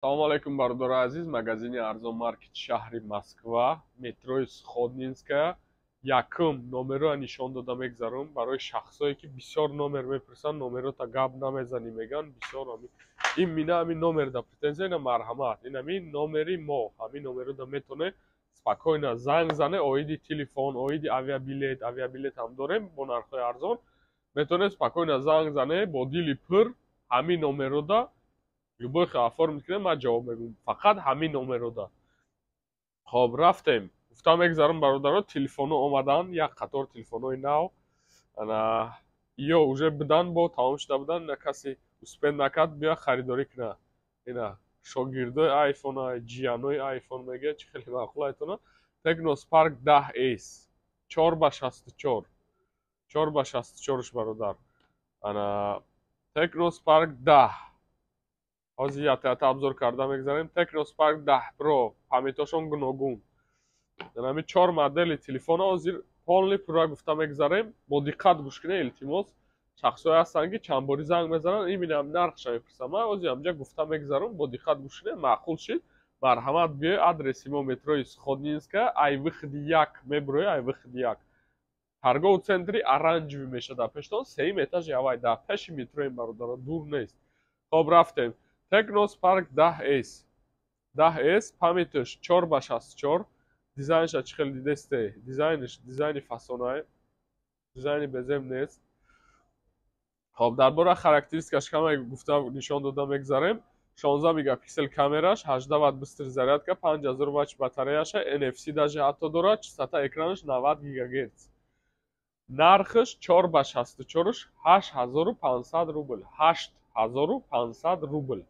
Салом алейкум, бардори азиз. Магазини арзон маркет шаҳри Москва, метрои Сходнинская, якум номеро нишон дода мегзарам барои шахсое ки бисёр номер мепурсанд, номерота гап намезанӣ меган, бисёр ин мина ҳамин номерда претензия, ина марҳамат, ин ҳамин номери мо, ҳамин номерода метоне спокойно занг зане, оиди телефон, оиди авиабилет ҳам дорем бо нархҳои арзон, метоне спокойно занг зане бо дили пур ҳамин номерода любой оформит кунем, ман ҷавоб мегӯям. Фақат ҳамин номерода. Хоб, рафтем. Гуфтам мегзарам бародаро, телефоно омадан, як қатор телефонои нав. Ана ё уже будан бо тамом шуда будан, ина каси успен накард биё харидорӣ куна. Ина шогирдои айфона, ҷиянои айфон мегӯяд, чӣ хеле маъқул айтона. Tecno Spark 10S 4x64. 4x64ш бародар. Ана Tecno Spark 10. ҳозир ята обзор карда мегзарем. Tecno Spark 10 Pro, памятошон гуногун. Ҳамин 4 модели телефона ҳозир полни пурра гуфта мегзарем. Бо диққат гӯш кунед, илтимос. Шахсое ҳастанд ки чандбори занг мезананд, иминам нархша мепурсам. Ман ҳозир ҳамҷа гуфта мегзарам, бо диққат гӯш кунед, маъқул шид. Марҳамат биё, адреси мо метрои Сходнинская, айвихд 1 мебурои айвихд 1. Торгову центри оранҷевӣ мешада пештон, сеюм этажи авай да пеши метрои бародаро дур нест. Хоб, рафтем. Tecno Spark 10S. 10S памятош 4x64. Дизайнша чӣ хеле дидесте? Дизайни фасонае. Дизайни безем нест. Хоб, дар бораи характеристикаш каме гуфта нишон дода мегзарем. 16 мегапиксел камераш, 18 Вт быстр зарядка, 5000 Вт батареяша, NFC даже ҳатто дорад, частота экранаш 90 ГГц. Нархаш 4x64, 8500 рубл. 8500 рубл.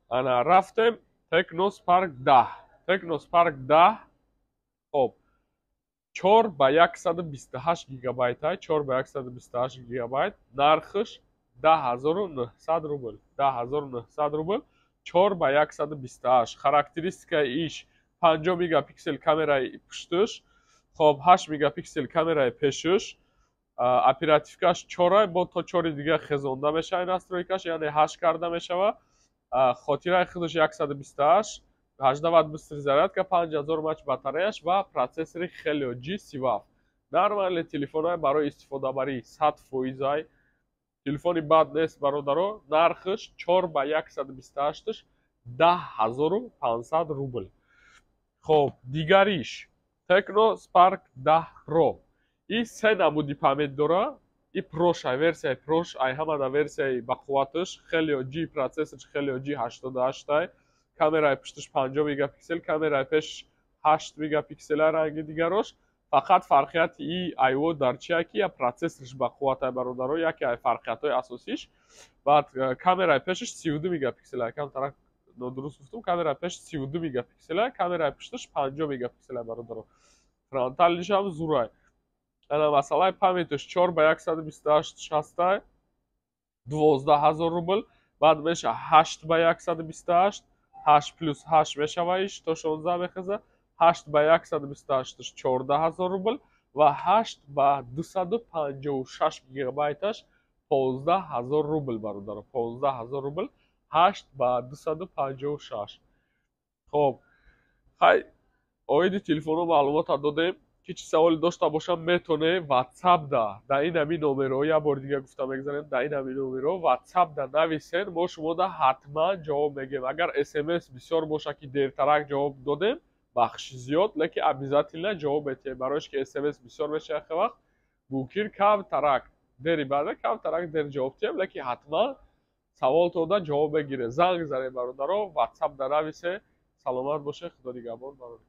Ана рафтем Tecno Spark 10. Tecno Spark 10. Хоб. 4x128 гигабайт, 4x128 гигабайт. Нархаш 10900 рубл. 10900 рубл. 4x128. Характеристикаи иш 50 мегапиксел камераи пуштуш. Хоб, 8 мегапиксел камераи пешуш. Оперативкаш 4 бо то 4 дига хезонда мешава настройкаш, яъне 8 карда мешава. Хотираи худаш 128, 18 Вт быстр зарядка, 5000 мАч батареяш ва процессори Helio G30. Нормали телефонаи барои истифодабарӣ 100%. Телефони бад нест бародаро. Нархаш 4x128, 10500 рубл. Хоб, дигариш Tecno Spark 10 Pro. И се намуди памят дора. И проша версия прош, ай ҳамада версияи бақувваташ, Helio G процессорш Helio G88, камераи пушташ 50 мегапиксел, камераи пеш 8 мегапиксела ранги дигарош. Фақат фарқияти и айво дар чия ки я процессорш бақувватай бародаро, яке ай фарқиятои асосиш. Баъд камераи пешаш 32 мегапиксела, якам тарак нодуруст гуфтам, камераи пеш 32 мегапиксела, камераи пушташ 50 мегапиксела бародаро. Фронталиш ҳам зурай. Ана масъалаи памятош 4x128 ҳастай 12000 рубл, баъд меша 8x128, 8 плюс 8 мешава иш то 16 мехеза, 8x128 14000 рубл ва 8x256 гигабайташ 15000 рубл бародаро, 15000 рубл, 8x256. Хоб, хай оиди телефоно маълумота додем. Ки чӣ саволи дошта бошам метоне WhatsApp-да дар ин ҳамин номеро, я бори дига гуфта мегзарем, дар ин ҳамин номеро WhatsApp-да нависен, мо шумода ҳатман ҷавоб мегем. Агар SMS бисёр боша ки дертарак ҷавоб додем, бахши зиёд, лекин обязательно ҷавоб метиҳем. Барояш ки SMS бисёр меша яхе вақт, мумкин камтарак дери баъда камтарак дер ҷавоб диҳем, лекин ҳатман савол дода ҷавоб мегирем. Занг зарем бародаро, WhatsApp-да нависе. Саломат боше, худо нигаҳбон барои